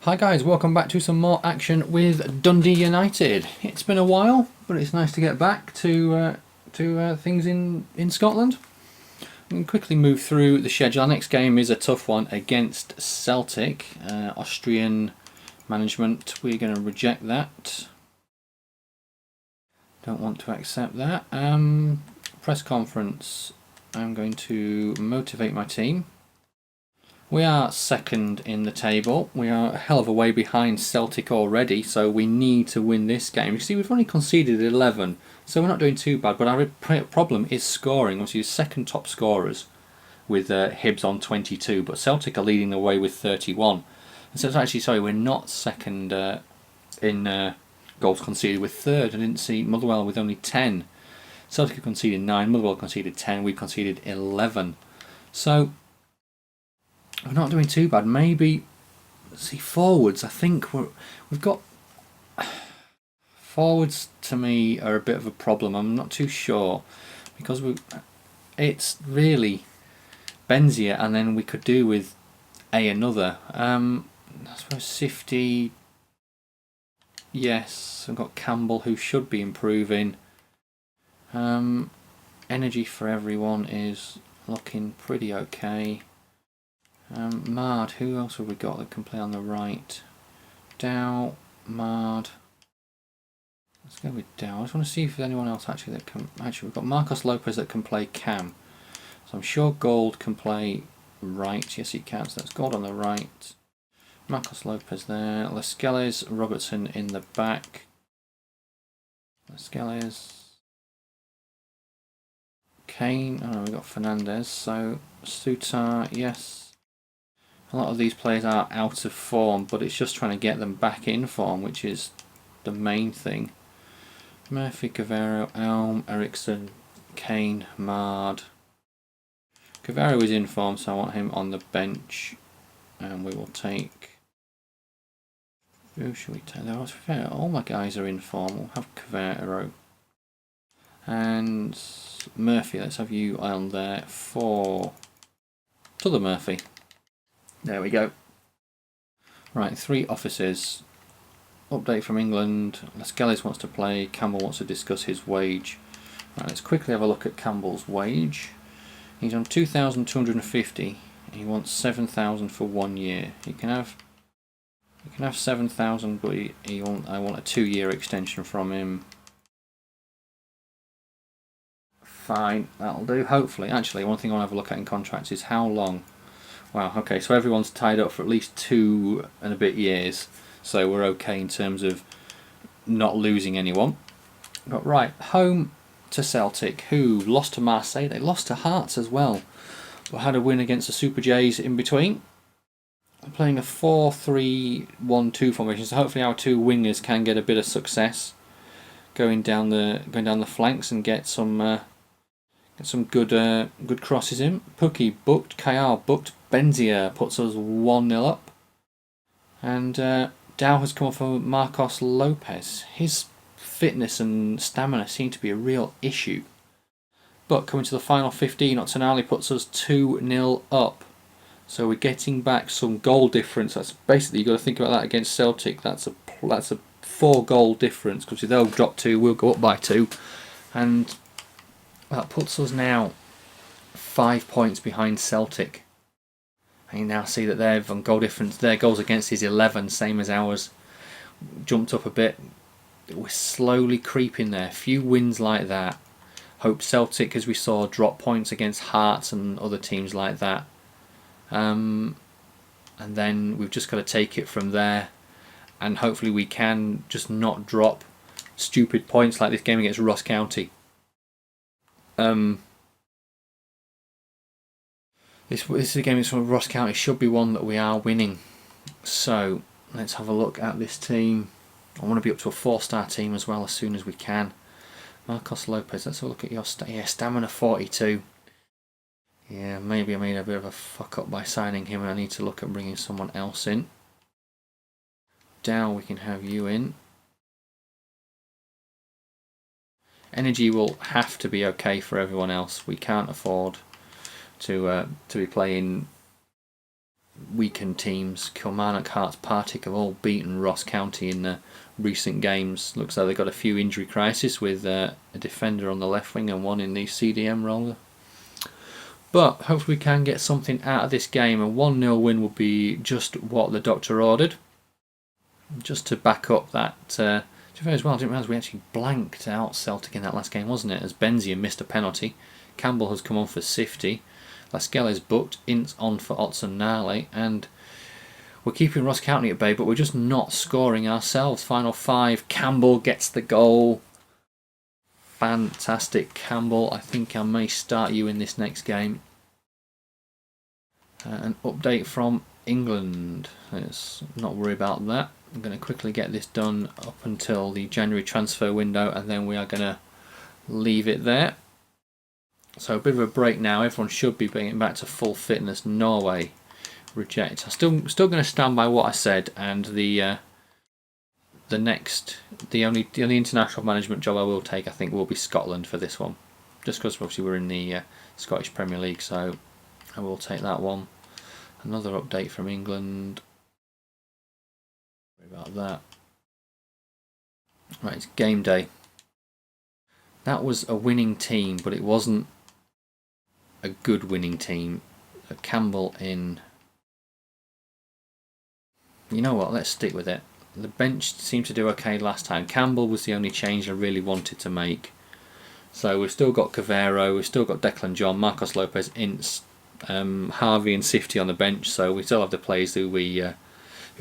Hi guys, welcome back to some more action with Dundee United. It's been a while, but it's nice to get back to things in Scotland. We can quickly move through the schedule. Our next game is a tough one against Celtic. Austrian management, we're going to reject that. Don't want to accept that. Press conference, I'm going to motivate my team. We are second in the table. We are a hell of a way behind Celtic already, so we need to win this game. You see, we've only conceded 11, so we're not doing too bad, but our problem is scoring. Obviously, second top scorers with Hibs on 22, but Celtic are leading the way with 31. And so it's actually, sorry, we're not second in goals conceded, with third. I didn't see Motherwell with only 10. Celtic have conceded 9, Motherwell conceded 10, we've conceded 11. So we're not doing too bad. Maybe, see, forwards, I think we've got... Forwards, to me, are a bit of a problem. I'm not too sure. Because it's really Benzia, and then we could do with another. I suppose Sifty... Yes, I've got Campbell, who should be improving. Energy for everyone is looking pretty okay. Mard, who else have we got that can play on the right? Dow, Mard. Let's go with Dow. I just want to see if there's anyone else actually that can... Actually, we've got Marcos Lopez that can play cam. So I'm sure Gold can play right. Yes, he can. So that's Gold on the right. Marcos Lopez there. Lescales, Robertson in the back. Lescales. Kane. Oh no, we've got Fernandez. So Sutar, yes. A lot of these players are out of form, but it's just trying to get them back in form, which is the main thing. Murphy, Cavero, Elm, Eriksson, Kane, Mard. Cavero is in form, so I want him on the bench. And we will take... Who should we take? All my guys are in form. We'll have Cavero. And Murphy, let's have you on there for... To the Murphy. There we go. Right, 3 offices. Update from England. Lescales wants to play. Campbell wants to discuss his wage. Right, let's quickly have a look at Campbell's wage. He's on 2,250. He wants 7,000 for 1 year. He can have 7,000, but I want a 2-year extension from him. Fine, that'll do. Hopefully, actually, one thing I want to have a look at in contracts is how long. Wow, okay, so everyone's tied up for at least 2 and a bit years, so we're okay in terms of not losing anyone. But right, home to Celtic, who lost to Marseille. They lost to Hearts as well, but had a win against the Super Jays in between. I'm playing a 4-3-1-2 formation, so hopefully our 2 wingers can get a bit of success going down the flanks and get some good crosses in. Pookie booked, Kayar booked, Benzia puts us 1-0 up. And Dow has come off for Marcos Lopez. His fitness and stamina seem to be a real issue. But coming to the final 15, Ottonali puts us 2-0 up. So we're getting back some goal difference. That's basically, you've got to think about that against Celtic. That's a 4-goal difference, because if they'll drop 2, we'll go up by 2. And that puts us now 5 points behind Celtic. And you now see that they've on goal difference. Their goals against is 11, same as ours. Jumped up a bit. We're slowly creeping there. A few wins like that. Hope Celtic, as we saw, drop points against Hearts and other teams like that. And then we've just got to take it from there. And hopefully we can just not drop stupid points like this game against Ross County. This is a game against Ross County. Should be one that we are winning. So let's have a look at this team. I want to be up to a 4-star team as well as soon as we can. Marcos Lopez, let's have a look at your stamina 42. Yeah, maybe I made a bit of a fuck up by signing him, and I need to look at bringing someone else in. Dow, we can have you in. Energy will have to be okay for everyone else. We can't afford to be playing weakened teams. Kilmarnock, Hearts, Partick have all beaten Ross County in the recent games. Looks like they've got a few injury crises with a defender on the left wing and one in the CDM role. But hopefully we can get something out of this game. A 1-0 win will be just what the doctor ordered. Just to back up that, as well, I didn't realise we actually blanked out Celtic in that last game, wasn't it? As Benzia missed a penalty. Campbell has come on for Sifty. Lascelles booked. Ince on for Otsonale. And we're keeping Ross County at bay, but we're just not scoring ourselves. Final 5. Campbell gets the goal. Fantastic, Campbell. I think I may start you in this next game. An update from England. Let's not worry about that. I'm going to quickly get this done up until the January transfer window, and then we are going to leave it there. So a bit of a break now. Everyone should be getting back to full fitness. Norway reject. I'm still going to stand by what I said, and the only international management job I will take, I think, will be Scotland for this one, just because obviously we're in the Scottish Premier League, so I will take that one. Another update from England. Sorry about that. Right, it's game day. That was a winning team, but it wasn't a good winning team. Campbell in. You know what? Let's stick with it. The bench seemed to do okay last time. Campbell was the only change I really wanted to make. So we've still got Cavero, we've still got Declan John, Marcos Lopez, Ince, Harvey and Sifty on the bench. So we still have the players who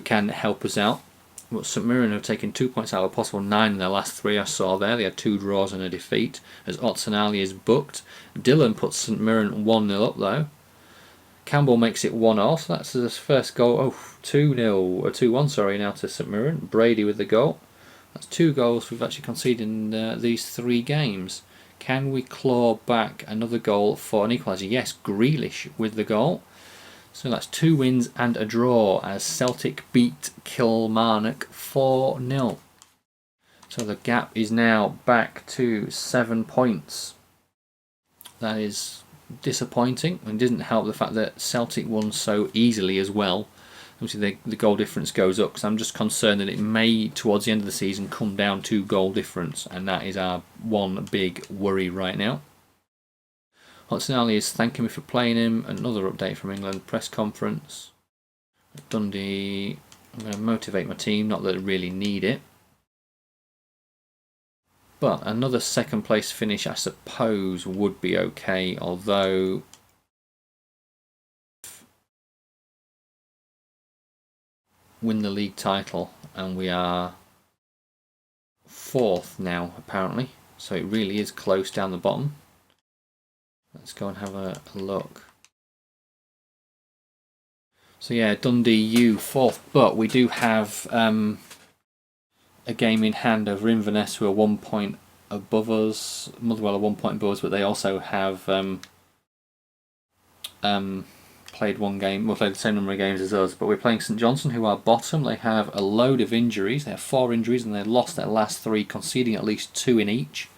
can help us out. But St Mirren have taken 2 points out of a possible 9 in their last 3 I saw there. They had 2 draws and a defeat, as Otsonale is booked. Dillon puts St Mirren 1-0 up though. Campbell makes it 1-0, so that's his first goal. Oh, 2-0, or 2-1, sorry, now to St Mirren. Brady with the goal. That's 2 goals we've actually conceded in these 3 games. Can we claw back another goal for an equaliser? Yes, Grealish with the goal. So that's 2 wins and a draw as Celtic beat Kilmarnock 4-0. So the gap is now back to 7 points. That is disappointing, and didn't help the fact that Celtic won so easily as well. Obviously the goal difference goes up, because I'm just concerned that it may, towards the end of the season, come down to goal difference, and that is our one big worry right now. Otsonale is thanking me for playing him. Another update from England press conference. Dundee, I'm going to motivate my team, not that I really need it. But another second place finish I suppose would be okay, although win the league title, and we are 4th now apparently, so it really is close down the bottom. Let's go and have a look. So yeah, Dundee U 4th, but we do have a game in hand over Inverness, who are 1 point above us. Motherwell are 1 point above us, but they also have played one game. We'll play the same number of games as us, but we're playing St Johnstone, who are bottom. They have a load of injuries. They have 4 injuries, and they've lost their last 3, conceding at least 2 in each.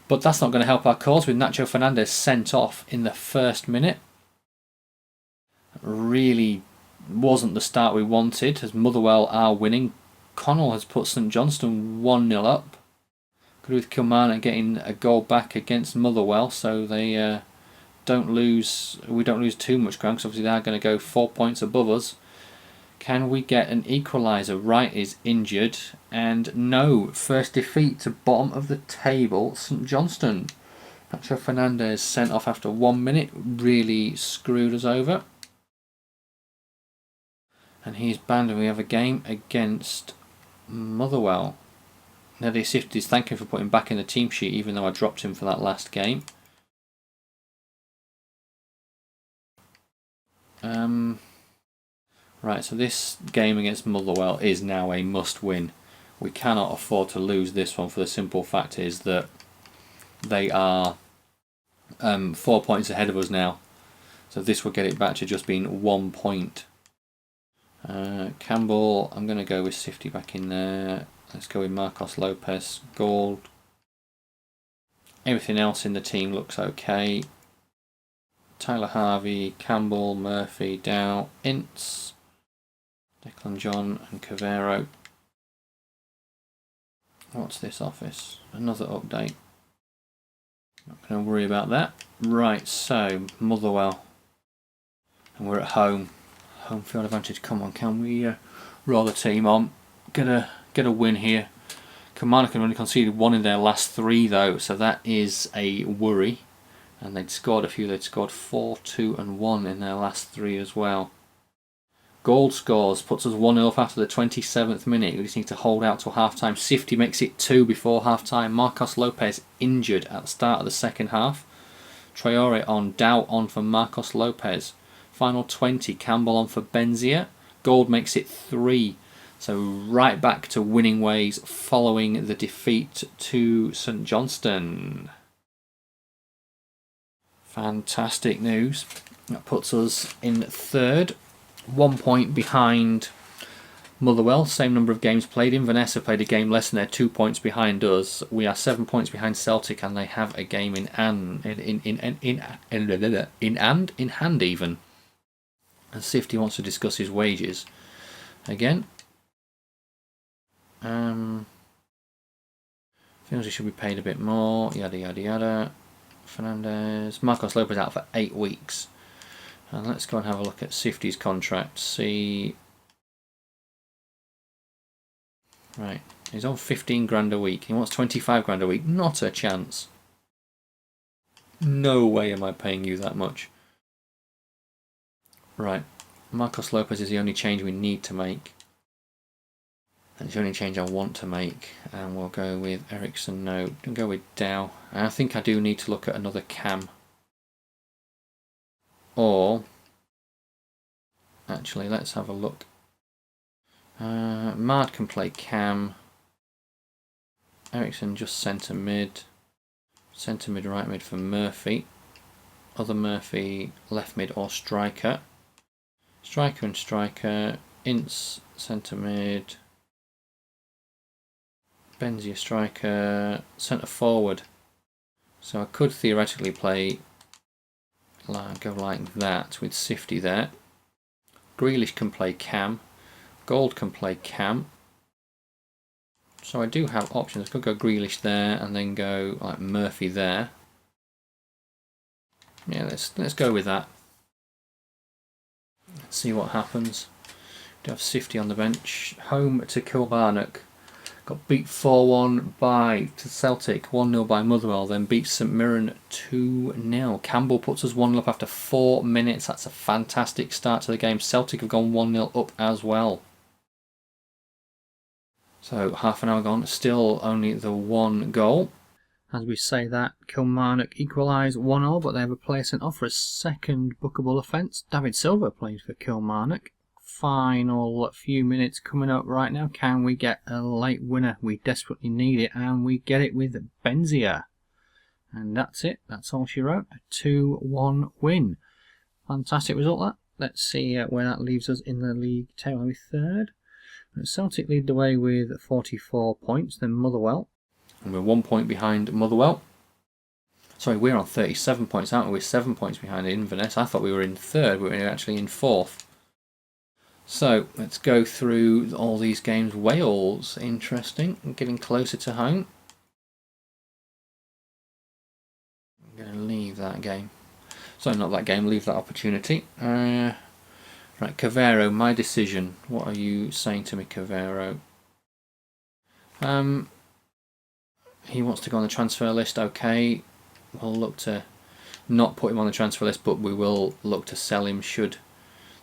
But that's not going to help our cause, with Nacho Fernandez sent off in the first minute. Really wasn't the start we wanted, as Motherwell are winning. Connell has put St Johnstone 1-0 up. Good with Kilmarnock getting a goal back against Motherwell, so they don't lose. We don't lose too much ground, because obviously they're going to go 4 points above us. Can we get an equaliser? Wright is injured, and no, first defeat to bottom of the table, St Johnstone. Nacho Fernandez sent off after 1 minute, really screwed us over. And he's banned, and we have a game against Motherwell. Now the assist is thank him for putting him back in the team sheet, even though I dropped him for that last game. Right, so this game against Motherwell is now a must-win. We cannot afford to lose this one, for the simple fact is that they are 4 points ahead of us now. So this will get it back to just being 1 point. Campbell, I'm going to go with Sifty back in there. Let's go with Marcos Lopez, Gold. Everything else in the team looks okay. Tyler Harvey, Campbell, Murphy, Dow, Ince, Declan John and Cavero. What's this office? Another update. Not going to worry about that. Right, so Motherwell. And we're at home. Home field advantage. Come on, can we roll the team on? Get a win here. Kilmarnock have only conceded 1 in their last 3 though, so that is a worry. And they'd scored a few. They'd scored 4, 2 and 1 in their last 3 as well. Gold scores, puts us 1-0 up after the 27th minute. We just need to hold out till half time. Sifty makes it 2 before half time. Marcos Lopez injured at the start of the second half. Traore on, Dow on for Marcos Lopez. Final 20, Campbell on for Benzia. Gold makes it 3. So right back to winning ways following the defeat to St Johnstone. Fantastic news. That puts us in 3rd. 1 point behind Motherwell. Same number of games played. Inverness have played a game less and they're 2 points behind us. We are 7 points behind Celtic and they have a game in hand even. And Sifty wants to discuss his wages again. Feels he should be paid a bit more. Yada yada yada. Fernandez. Marcos Lopez out for 8 weeks. And let's go and have a look at Sifty's contract. See. Right. He's on 15 grand a week. He wants 25 grand a week. Not a chance. No way am I paying you that much. Right. Marcos Lopez is the only change we need to make. That's the only change I want to make. And we'll go with Ericsson. No. Don't go with Dow. And I think I do need to look at another cam. Or, actually, let's have a look. Mard can play cam. Ericsson just centre mid. Centre mid, right mid for Murphy. Other Murphy, left mid or striker. Striker and striker. Ince, centre mid. Benzia striker. Centre forward. So I could theoretically play... go like that with Sifty there. Grealish can play cam. Gold can play cam. So I do have options. I could go Grealish there and then go like Murphy there. Yeah, let's go with that. Let's see what happens. Do have Sifty on the bench. Home to Kilmarnock. Got beat 4-1 by Celtic, 1-0 by Motherwell, then beat St Mirren 2-0. Campbell puts us 1-0 up after 4 minutes. That's a fantastic start to the game. Celtic have gone 1-0 up as well. So half an hour gone, still only the 1 goal. As we say that, Kilmarnock equalise 1-0, but they have a player sent off for a second bookable offence. David Silva plays for Kilmarnock. Final few minutes coming up right now. Can we get a late winner? We desperately need it, and we get it with Benzia. And that's it. That's all she wrote. A 2-1 win. Fantastic result that. Let's see where that leaves us in the league table. Are we 3rd? Celtic lead the way with 44 points. Then Motherwell. And we're 1 point behind Motherwell. Sorry, we're on 37 points, aren't we? We're 7 points behind Inverness. I thought we were in 3rd. We were actually in 4th. So let's go through all these games. Wales, interesting, getting closer to home. I'm going to leave that game. Sorry, not that game, leave that opportunity. Right, Cavero, my decision. What are you saying to me, Cavero? He wants to go on the transfer list, okay. We'll look to not put him on the transfer list, but we will look to sell him should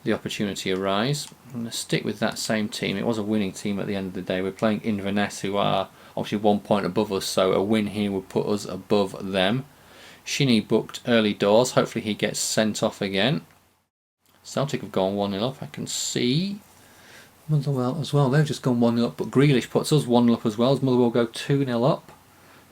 the opportunity arise. I'm going to stick with that same team. It was a winning team at the end of the day. We're playing Inverness, who are obviously 1 point above us, so a win here would put us above them. Shinnie booked early doors. Hopefully he gets sent off again. Celtic have gone 1-0 up. I can see Motherwell as well. They've just gone 1-0 up, but Grealish puts us 1-0 up as well. As Motherwell go 2-0 up.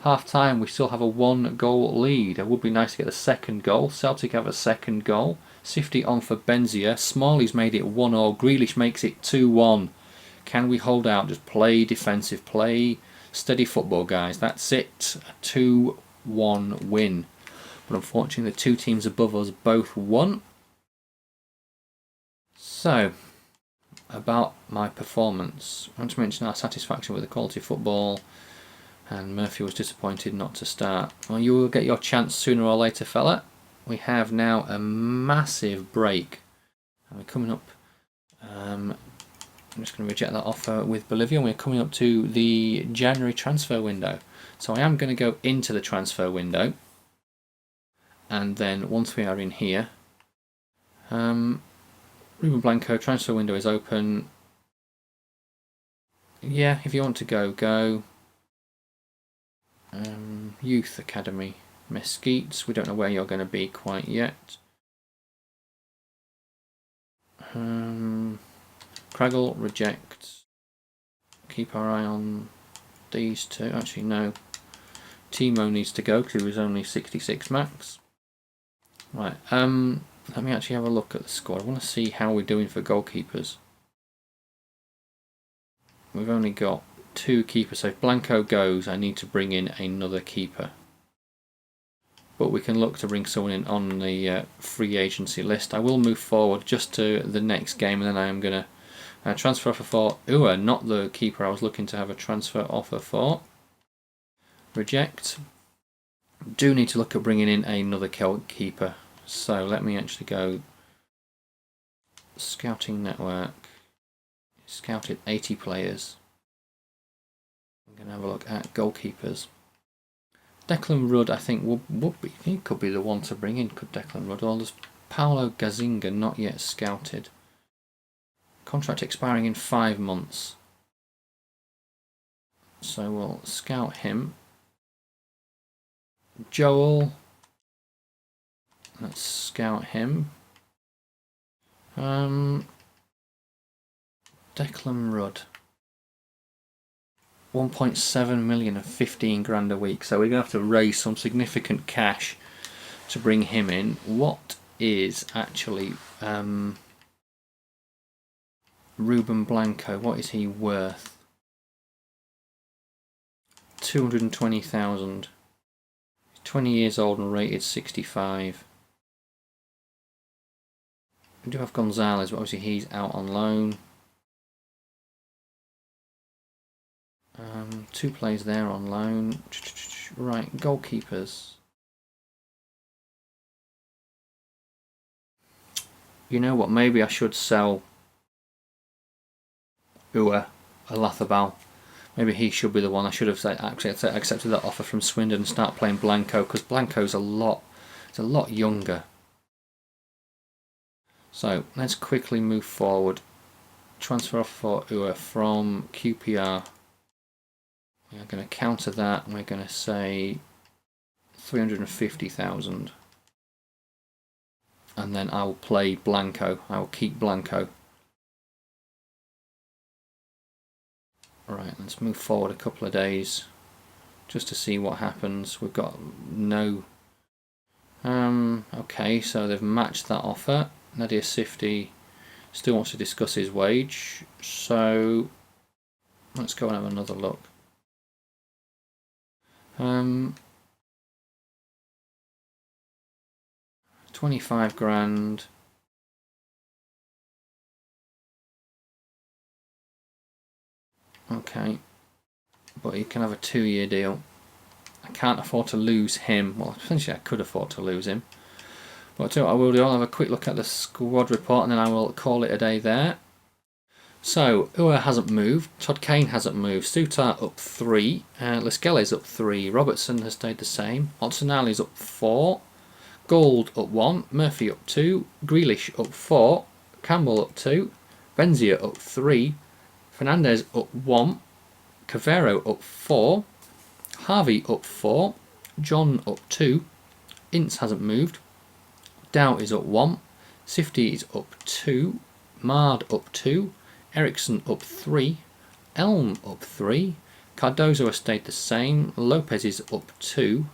Half time, we still have a 1 goal lead. It would be nice to get the second goal. Celtic have a second goal. Sifty on for Benzia. Smalley's made it 1-0. Grealish makes it 2-1. Can we hold out? Just play defensive. Play steady football, guys. That's it. A 2-1 win. but unfortunately the two teams above us both won. So, about my performance, I want to mention our satisfaction with the quality of football, and Murphy was disappointed not to start. Well, you will get your chance sooner or later, fella. We have now a massive break. We're coming up, I'm just going to reject that offer with Bolivia. We're coming up to the January transfer window. So I am going to go into the transfer window, and then once we are in here, Ruben Blanco, transfer window is open. Yeah, if you want to go, go. Youth Academy, Mesquites, we don't know where you're going to be quite yet. Craggle, reject. Keep our eye on these two. Actually, no. Timo needs to go because he was only 66 max. Right, let me actually have a look at the squad. I want to see how we're doing for goalkeepers. We've only got 2 keepers, so if Blanco goes, I need to bring in another keeper. But we can look to bring someone in on the free agency list. I will move forward just to the next game, and then I am going to transfer offer for Ua, not the keeper I was looking to have a transfer offer for. Reject. Do need to look at bringing in another keeper. So let me actually go scouting network. Scouted 80 players. I'm going to have a look at goalkeepers. Declan Rudd, I think, would be. He could be the one to bring in. Could Declan Rudd? Or there's Paulo Gazinga, not yet scouted. Contract expiring in 5 months. So we'll scout him. Joel. Let's scout him. Declan Rudd. 1.7 million and 15 grand a week. So we're going to have to raise some significant cash to bring him in. What is actually Ruben Blanco? What is he worth? 220,000. 20 years old and rated 65. We do have Gonzalez, but obviously he's out on loan. 2 players there on loan. Right, goalkeepers. You know what? Maybe I should sell Ua Alathabal. Maybe he should be the one. I should have actually accepted that offer from Swindon and start playing Blanco, because Blanco's a lot younger. So let's quickly move forward. Transfer offer for Ua from QPR. We're going to counter that, and we're going to say 350,000. And then I will play Blanco. I will keep Blanco. Right, let's move forward a couple of days just to see what happens. We've got no... okay, so they've matched that offer. Nadir Sifty still wants to discuss his wage, so let's go and have another look. 25 grand. Okay, but he can have a 2-year deal. I can't afford to lose him. Well, essentially I could afford to lose him. But I will do. I'll have a quick look at the squad report, and then I will call it a day there. So, Ua hasn't moved, Todd Kane hasn't moved, Sutar up 3, Lascelles up 3, Robertson has stayed the same, Otsunali's up 4, Gold up 1, Murphy up 2, Grealish up 4, Campbell up 2, Benzia up 3, Fernandez up 1, Cavero up 4, Harvey up 4, John up 2, Ince hasn't moved, Dow is up 1, Sifty is up 2, Mard up 2, Ericsson up 3, Elm up 3, Cardozo has stayed the same, Lopez is up 2,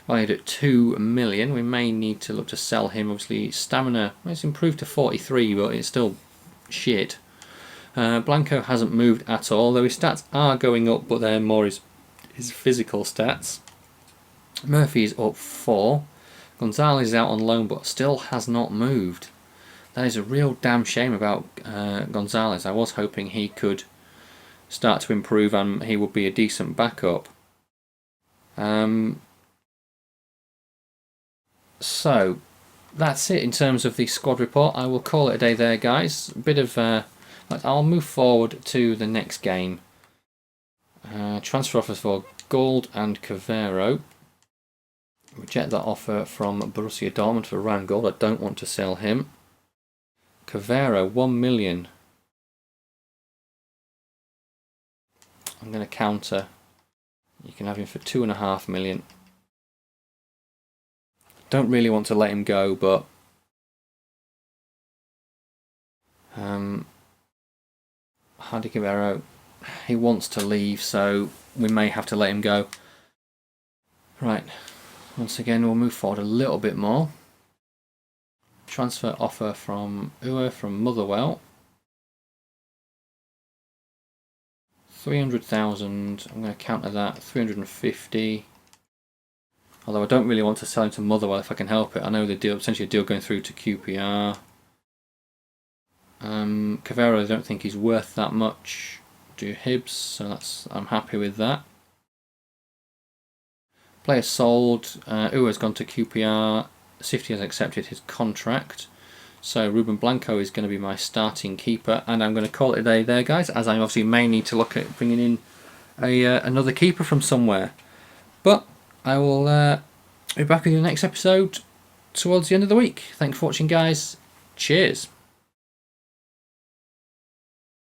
valued at 2 million. We may need to look to sell him. Obviously, stamina, well, it's improved to 43, but it's still shit. Blanco hasn't moved at all, though his stats are going up, but they're more his physical stats. Murphy is up 4. Gonzalez is out on loan but still has not moved. That is a real damn shame about Gonzalez. I was hoping he could start to improve and he would be a decent backup. So that's it in terms of the squad report. I will call it a day there, guys. A bit of I'll move forward to the next game. Transfer offers for Gold and Cavero. Reject that offer from Borussia Dortmund for Ryan Gold. I don't want to sell him. Cavero, 1 million. I'm going to counter. You can have him for 2.5 million. Don't really want to let him go, but Hardy Cavero, he wants to leave, so we may have to let him go. Right, once again we'll move forward a little bit more. Transfer offer from Ua from Motherwell. 300,000, I'm going to counter that, 350. Although I don't really want to sell him to Motherwell if I can help it. I know the deal, potentially a deal going through to QPR. Cavero, I don't think he's worth that much to Hibs, so I'm happy with that. Player sold. Ua's gone to QPR. Sifty has accepted his contract. So Ruben Blanco is going to be my starting keeper, and I'm going to call it a day there, guys, as I obviously may need to look at bringing in another keeper from somewhere. But I will be back with you in the next episode towards the end of the week. Thanks for watching, guys. Cheers.